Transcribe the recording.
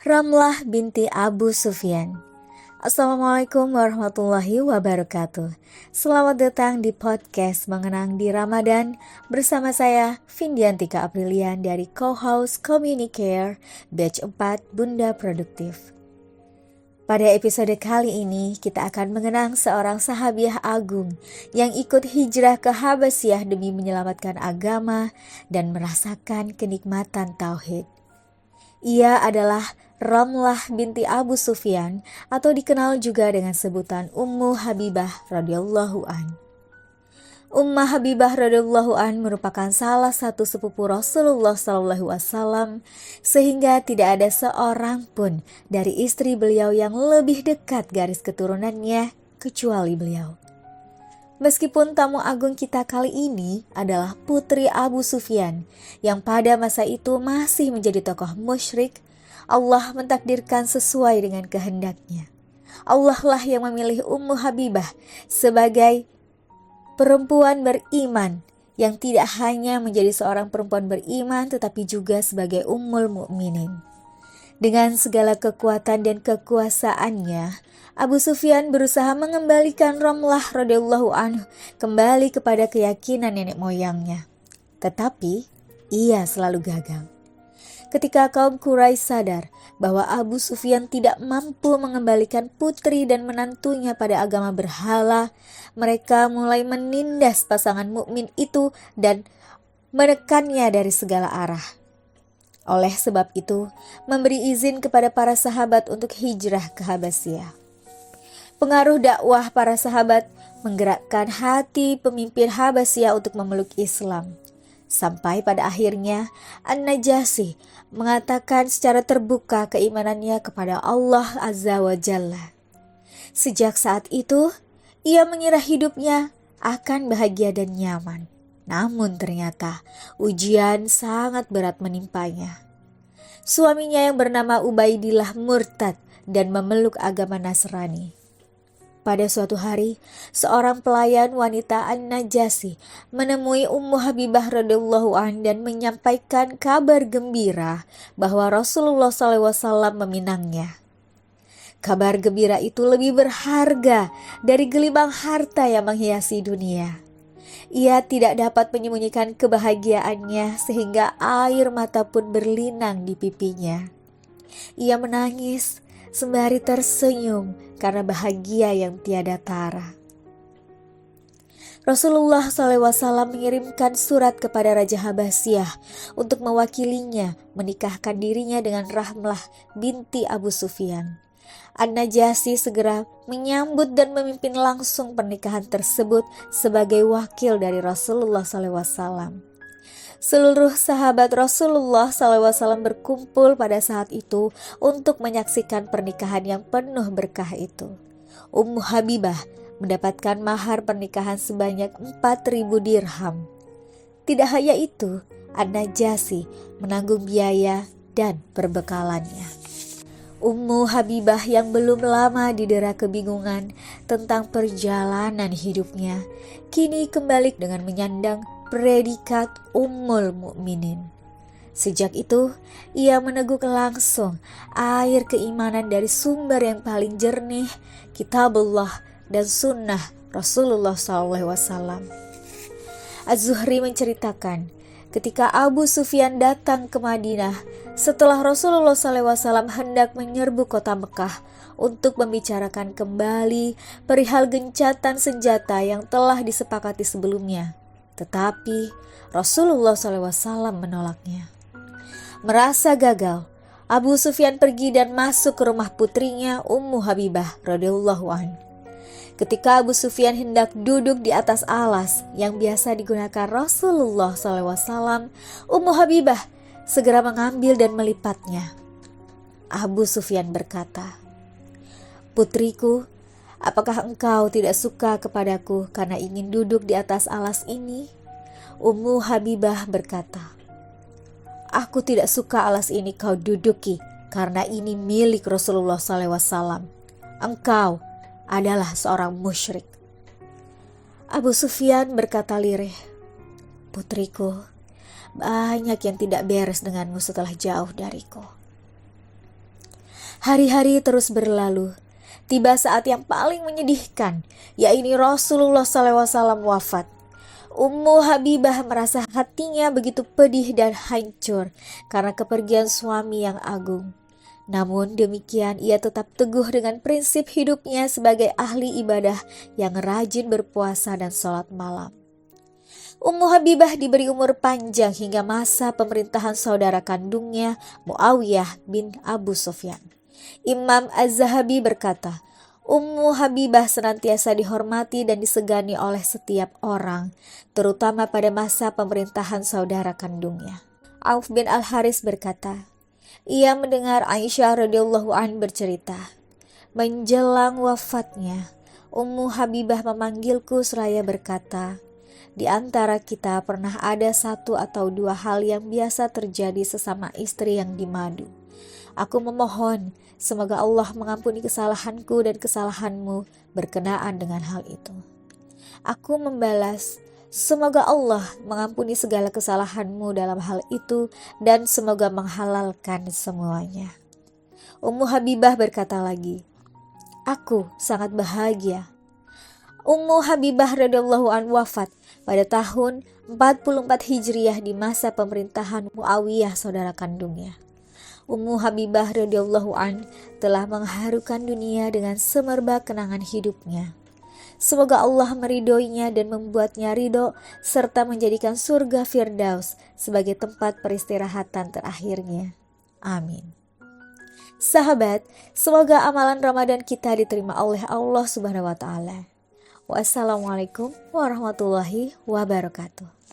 Ramlah binti Abu Sufyan. Assalamualaikum warahmatullahi wabarakatuh. Selamat datang di podcast Mengenang di Ramadan bersama saya Vindiantika Aprilian dari Co-House Communicare Batch 4 Bunda Produktif. Pada episode kali ini kita akan mengenang seorang sahabiah agung yang ikut hijrah ke Habasyah demi menyelamatkan agama dan merasakan kenikmatan tauhid. Ia adalah Ramlah binti Abu Sufyan atau dikenal juga dengan sebutan Ummu Habibah radhiyallahu an. Ummah Habibah radhiyallahu an merupakan salah satu sepupu Rasulullah SAW, sehingga tidak ada seorang pun dari istri beliau yang lebih dekat garis keturunannya kecuali beliau. Meskipun tamu agung kita kali ini adalah putri Abu Sufyan yang pada masa itu masih menjadi tokoh musyrik, Allah mentakdirkan sesuai dengan kehendaknya. Allah lah yang memilih Ummu Habibah sebagai perempuan beriman yang tidak hanya menjadi seorang perempuan beriman tetapi juga sebagai Ummul Mukminin. Dengan segala kekuatan dan kekuasaannya, Abu Sufyan berusaha mengembalikan Ramlah radhiyallahu anhu kembali kepada keyakinan nenek moyangnya. Tetapi ia selalu gagal. Ketika kaum Quraisy sadar bahwa Abu Sufyan tidak mampu mengembalikan putri dan menantunya pada agama berhala, mereka mulai menindas pasangan mukmin itu dan menekannya dari segala arah. Oleh sebab itu, memberi izin kepada para sahabat untuk hijrah ke Habasyah. Pengaruh dakwah para sahabat menggerakkan hati pemimpin Habasyah untuk memeluk Islam. Sampai pada akhirnya An-Najasyi mengatakan secara terbuka keimanannya kepada Allah Azza wa Jalla. Sejak saat itu, ia mengira hidupnya akan bahagia dan nyaman. Namun ternyata ujian sangat berat menimpanya. Suaminya yang bernama Ubaidillah murtad dan memeluk agama Nasrani. Pada suatu hari, seorang pelayan wanita An-Najasyi menemui Ummu Habibah radhiyallahu an dan menyampaikan kabar gembira bahwa Rasulullah SAW meminangnya. Kabar gembira itu lebih berharga dari gelimang harta yang menghiasi dunia. Ia tidak dapat menyembunyikan kebahagiaannya sehingga air mata pun berlinang di pipinya. Ia menangis sembari tersenyum karena bahagia yang tiada tara. Rasulullah SAW mengirimkan surat kepada Raja Habasyah untuk mewakilinya menikahkan dirinya dengan Ramlah binti Abu Sufyan. An-Najasyi segera menyambut dan memimpin langsung pernikahan tersebut sebagai wakil dari Rasulullah SAW. Seluruh sahabat Rasulullah SAW berkumpul pada saat itu untuk menyaksikan pernikahan yang penuh berkah itu. Ummu Habibah mendapatkan mahar pernikahan sebanyak 4.000 dirham. Tidak hanya itu, An-Najasyi menanggung biaya dan perbekalannya. Ummu Habibah yang belum lama didera kebingungan tentang perjalanan hidupnya, kini kembali dengan menyandang predikat Ummul Mukminin. Sejak itu, ia meneguk langsung air keimanan dari sumber yang paling jernih, Kitabullah dan Sunnah Rasulullah SAW. Az-Zuhri menceritakan, ketika Abu Sufyan datang ke Madinah setelah Rasulullah SAW hendak menyerbu kota Mekah untuk membicarakan kembali perihal gencatan senjata yang telah disepakati sebelumnya. Tetapi Rasulullah SAW menolaknya. Merasa gagal, Abu Sufyan pergi dan masuk ke rumah putrinya Ummu Habibah radhiyallahu an. Ketika Abu Sufyan hendak duduk di atas alas yang biasa digunakan Rasulullah SAW, Ummu Habibah segera mengambil dan melipatnya. Abu Sufyan berkata, "Putriku, apakah engkau tidak suka kepadaku karena ingin duduk di atas alas ini?" Ummu Habibah berkata, "Aku tidak suka alas ini kau duduki karena ini milik Rasulullah SAW. Engkau adalah seorang musyrik." Abu Sufyan berkata lirih, "Putriku, banyak yang tidak beres denganmu setelah jauh dariku." Hari-hari terus berlalu. Tiba saat yang paling menyedihkan, yaitu Rasulullah SAW wafat. Ummu Habibah merasa hatinya begitu pedih dan hancur karena kepergian suami yang agung. Namun demikian ia tetap teguh dengan prinsip hidupnya sebagai ahli ibadah yang rajin berpuasa dan sholat malam. Ummu Habibah diberi umur panjang hingga masa pemerintahan saudara kandungnya Muawiyah bin Abu Sufyan. Imam Az-Zahabi berkata, Ummu Habibah senantiasa dihormati dan disegani oleh setiap orang, terutama pada masa pemerintahan saudara kandungnya. Auf bin Al-Haris berkata, ia mendengar Aisyah radhiyallahu an bercerita, menjelang wafatnya, Ummu Habibah memanggilku seraya berkata, di antara kita pernah ada satu atau dua hal yang biasa terjadi sesama istri yang dimadu. Aku memohon, semoga Allah mengampuni kesalahanku dan kesalahanmu berkenaan dengan hal itu. Aku membalas, semoga Allah mengampuni segala kesalahanmu dalam hal itu dan semoga menghalalkan semuanya. Ummu Habibah berkata lagi, aku sangat bahagia. Ummu Habibah radhiyallahu an wafat pada tahun 44 Hijriah di masa pemerintahan Muawiyah saudara kandungnya. Ummu Habibah radhiyallahu an telah mengharukan dunia dengan semerbak kenangan hidupnya. Semoga Allah meridhoinya dan membuatnya ridho serta menjadikan surga Firdaus sebagai tempat peristirahatan terakhirnya. Amin. Sahabat, semoga amalan Ramadan kita diterima oleh Allah Subhanahu wa taala. Wassalamualaikum warahmatullahi wabarakatuh.